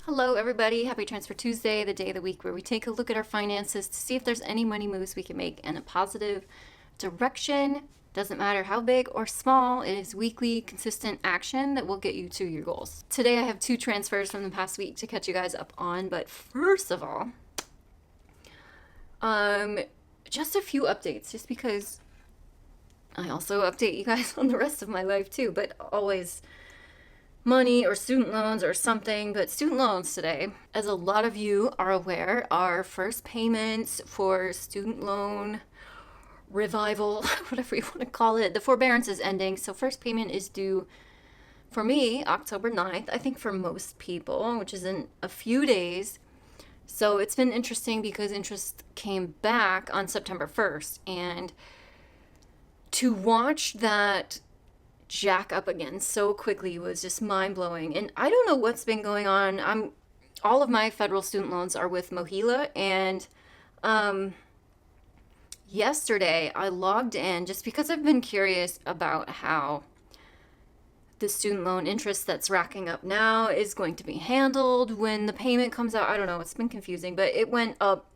Hello, everybody. Happy Transfer Tuesday, the day of the week where we take a look at our finances to see if there's any money moves we can make in a positive direction. Doesn't matter how big or small, it is weekly, consistent action that will get you to your goals. Today, I have two transfers from the past week to catch you guys up on, but first of all, just a few updates, just because I also update you guys on the rest of my life too, but always money or student loans or something, but student loans today. As a lot of you are aware, our first payments for student loan revival, whatever you want to call it, the forbearance is ending. So first payment is due for me October 9th, I think for most people, which is in a few days. So it's been interesting because interest came back on September 1st, and to watch that jack up again so quickly was just mind-blowing. And I don't know what's been going on. All of my federal student loans are with Mohila, and yesterday I logged in just because I've been curious about how the student loan interest that's racking up now is going to be handled when the payment comes out. I don't know, it's been confusing, but it went up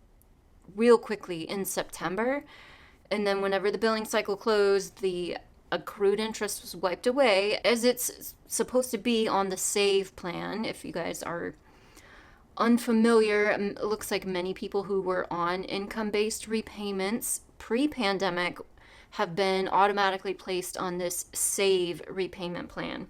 real quickly in September, and then whenever the billing cycle closed, the accrued interest was wiped away, as it's supposed to be on the SAVE plan. If you guys are unfamiliar, it looks like many people who were on income-based repayments pre-pandemic have been automatically placed on this SAVE repayment plan.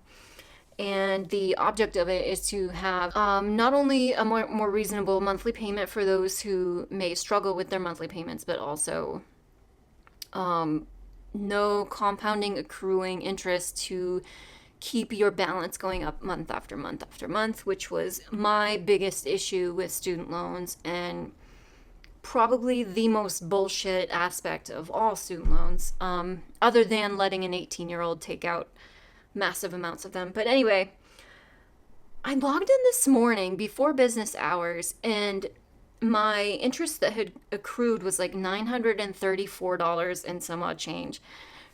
And the object of it is to have not only a more reasonable monthly payment for those who may struggle with their monthly payments, but also no compounding accruing interest to keep your balance going up month after month after month, which was my biggest issue with student loans and probably the most bullshit aspect of all student loans, other than letting an 18-year-old take out massive amounts of them. But anyway, I logged in this morning before business hours, and my interest that had accrued was like $934 and some odd change.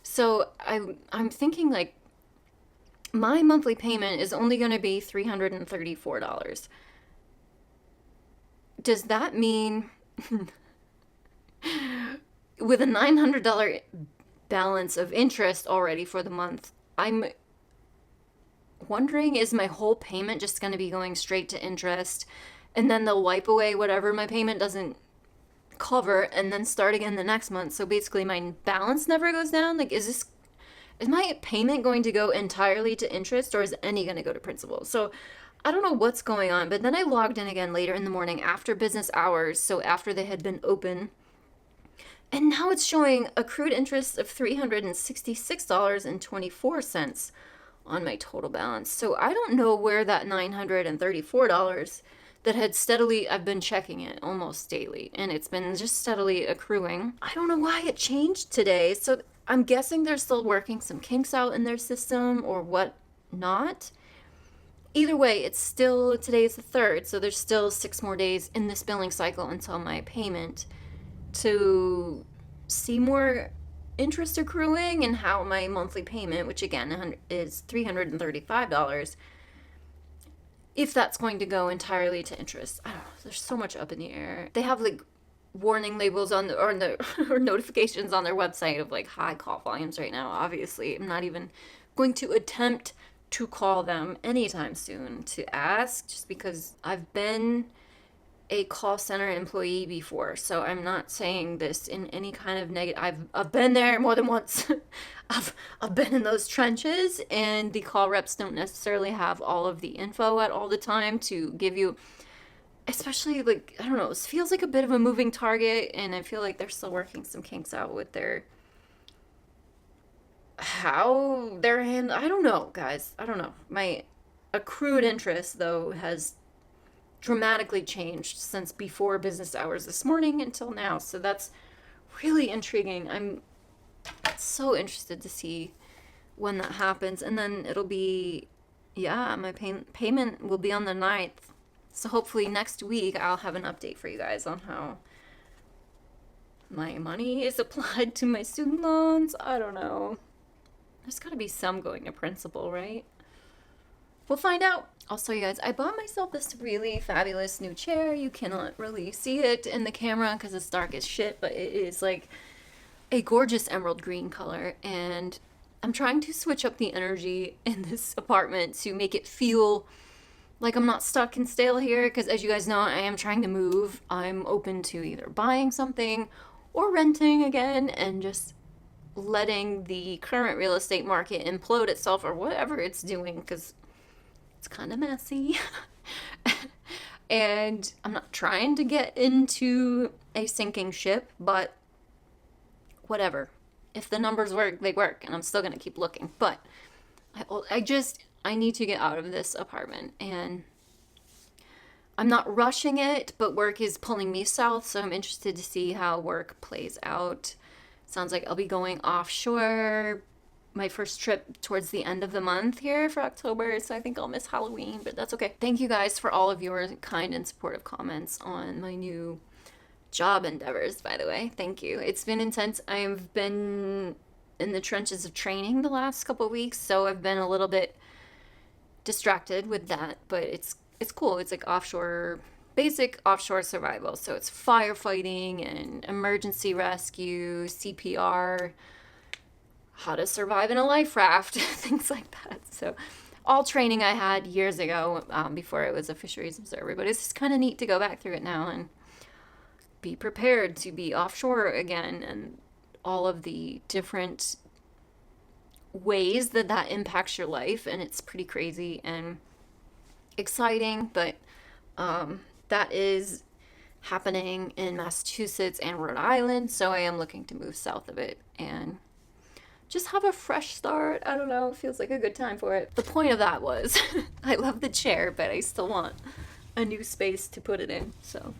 So I'm thinking, like, my monthly payment is only going to be $334. Does that mean with a $900 balance of interest already for the month, I'm wondering, is my whole payment just going to be going straight to interest, and then they'll wipe away whatever my payment doesn't cover and then start again the next month? So basically my balance never goes down. Like, is my payment going to go entirely to interest, or is any going to go to principal? So I don't know what's going on. But then I logged in again later in the morning after business hours, so after they had been open, and now it's showing accrued interest of $366.24 on my total balance. So I don't know where that $934 that had steadily, I've been checking it almost daily, and it's been just steadily accruing. I don't know why it changed today. So I'm guessing they're still working some kinks out in their system or what not. Either way, it's still, today is the 3rd, so there's still 6 more days in this billing cycle until my payment to see more interest accruing and how my monthly payment, which again is $335, if that's going to go entirely to interest. I don't know, there's so much up in the air. They have like warning labels on the or notifications on their website of like high call volumes right now. Obviously, I'm not even going to attempt to call them anytime soon to ask, just because I've been a call center employee before, so I'm not saying this in any kind of negative. I've been there more than once. I've been in those trenches, and the call reps don't necessarily have all of the info at all the time to give you, especially, like, I don't know, it feels like a bit of a moving target, and I feel like they're still working some kinks out with how they're handling. I don't know, guys. I don't know. My accrued interest, though, has dramatically changed since before business hours this morning until now. So that's really intriguing. I'm so interested to see when that happens. And then it'll be, yeah, my payment will be on the 9th. So hopefully next week I'll have an update for you guys on how my money is applied to my student loans. I don't know. There's got to be some going to principal, right? we'll find out. Also, you guys, I bought myself this really fabulous new chair. You cannot really see it in the camera because it's dark as shit, but it is like a gorgeous emerald green color, and I'm trying to switch up the energy in this apartment to make it feel like I'm not stuck and stale here, because as you guys know, I am trying to move. I'm open to either buying something or renting again and just letting the current real estate market implode itself or whatever it's doing, because it's kind of messy. And I'm not trying to get into a sinking ship, but whatever. If the numbers work, they work, and I'm still gonna keep looking. But I need to get out of this apartment, and I'm not rushing it, but work is pulling me south, so I'm interested to see how work plays out. Sounds like I'll be going offshore, my first trip towards the end of the month here for October, so I think I'll miss Halloween, but that's okay. Thank you guys for all of your kind and supportive comments on my new job endeavors, by the way. Thank you. It's been intense. I've been in the trenches of training the last couple of weeks, so I've been a little bit distracted with that, but it's cool. It's like basic offshore survival. So it's firefighting and emergency rescue, CPR, how to survive in a life raft, things like that. So all training I had years ago, before I was a fisheries observer, but it's just kind of neat to go back through it now and be prepared to be offshore again, and all of the different ways that impacts your life. And it's pretty crazy and exciting, but that is happening in Massachusetts and Rhode Island, so I am looking to move south of it and just have a fresh start. I don't know, it feels like a good time for it. The point of that was I love the chair, but I still want a new space to put it in, so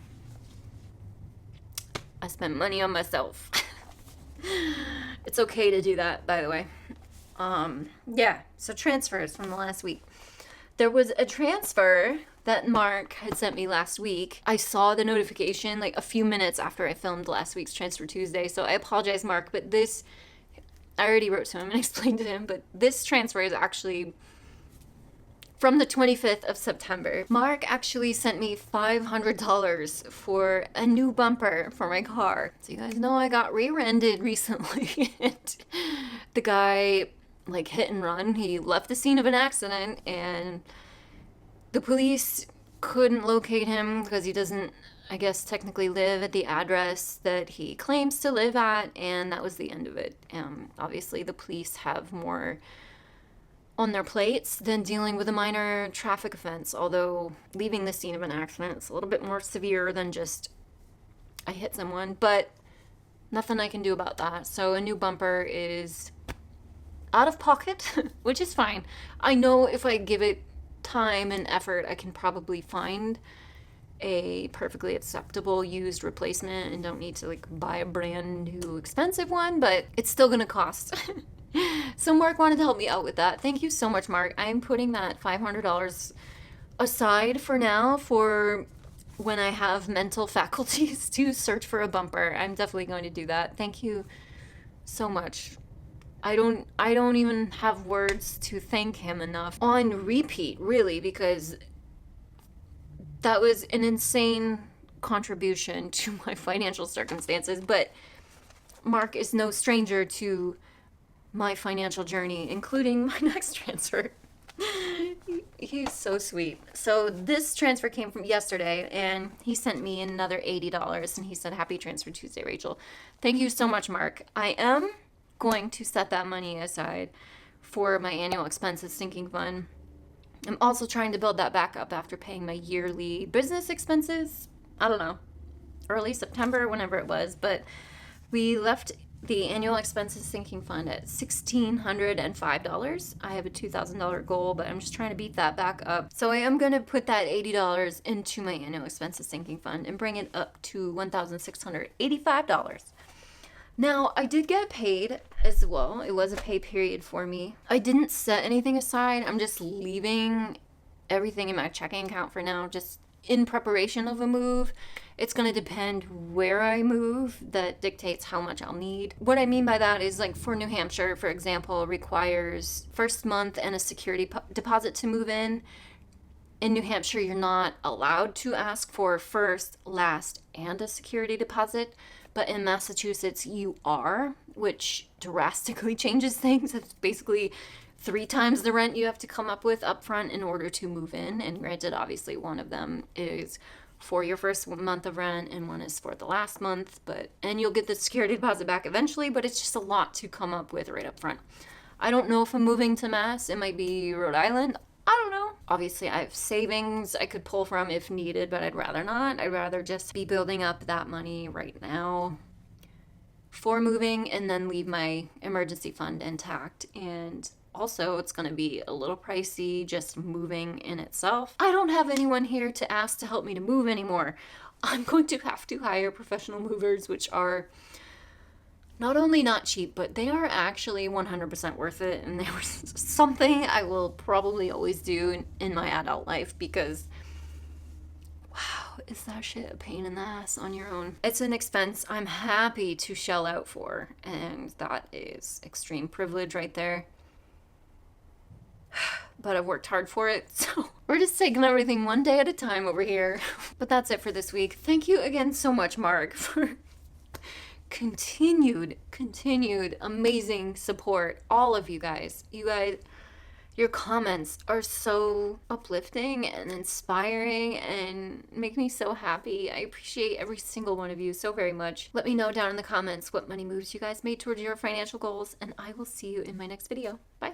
I spent money on myself. It's okay to do that, by the way. Yeah, so transfers from the last week. There was a transfer that Mark had sent me last week. I saw the notification like a few minutes after I filmed last week's Transfer Tuesday, so I apologize, Mark, but I already wrote to him and explained to him, but this transfer is actually from the 25th of September. Mark actually sent me $500 for a new bumper for my car. So you guys know I got rear-ended recently. And the guy like hit and run. He left the scene of an accident, and the police couldn't locate him because he doesn't, I guess, technically live at the address that he claims to live at, and that was the end of it. Obviously, the police have more on their plates than dealing with a minor traffic offense, although leaving the scene of an accident is a little bit more severe than just I hit someone, but nothing I can do about that. So a new bumper is out of pocket, which is fine. I know if I give it time and effort, I can probably find a perfectly acceptable used replacement and don't need to like buy a brand new expensive one, but it's still gonna cost. So Mark wanted to help me out with that. Thank you so much, Mark. I'm putting that $500 aside for now for when I have mental faculties to search for a bumper. I'm definitely going to do that. Thank you so much. I don't even have words to thank him enough on repeat, really, because that was an insane contribution to my financial circumstances. But Mark is no stranger to my financial journey, including my next transfer. He's so sweet. So this transfer came from yesterday, and he sent me another $80, and he said, "Happy Transfer Tuesday, Rachel." Thank you so much, Mark. I am going to set that money aside for my annual expenses sinking fund. I'm also trying to build that back up after paying my yearly business expenses, I don't know, early September, whenever it was, but we left the annual expenses sinking fund at $1,605. I have a $2,000 goal, but I'm just trying to beat that back up. So I am going to put that $80 into my annual expenses sinking fund and bring it up to $1,685. Now, I did get paid as well. It was a pay period for me. I didn't set anything aside. I'm just leaving everything in my checking account for now, just in preparation of a move. It's going to depend where I move that dictates how much I'll need. What I mean by that is, like, for New Hampshire, for example, requires first month and a security deposit to move in. In New Hampshire, you're not allowed to ask for first, last, and a security deposit. But in Massachusetts, you are, which drastically changes things. It's basically 3 times the rent you have to come up with upfront in order to move in. And granted, obviously, one of them is for your first month of rent and one is for the last month. And you'll get the security deposit back eventually, but it's just a lot to come up with right up front. I don't know if I'm moving to Mass. It might be Rhode Island. I don't know. Obviously, I have savings I could pull from if needed, but I'd rather not. I'd rather just be building up that money right now for moving and then leave my emergency fund intact. And also, it's going to be a little pricey just moving in itself. I don't have anyone here to ask to help me to move anymore. I'm going to have to hire professional movers, which are not only not cheap, but they are actually 100% worth it. And they were something I will probably always do in my adult life because, wow, is that shit a pain in the ass on your own? It's an expense I'm happy to shell out for. And that is extreme privilege right there. But I've worked hard for it, so we're just taking everything one day at a time over here. But that's it for this week. Thank you again so much, Mark, for continued amazing support. All of you guys, your comments are so uplifting and inspiring and make me so happy. I appreciate every single one of you so very much. Let me know down in the comments what money moves you guys made towards your financial goals, and I will see you in my next video. Bye.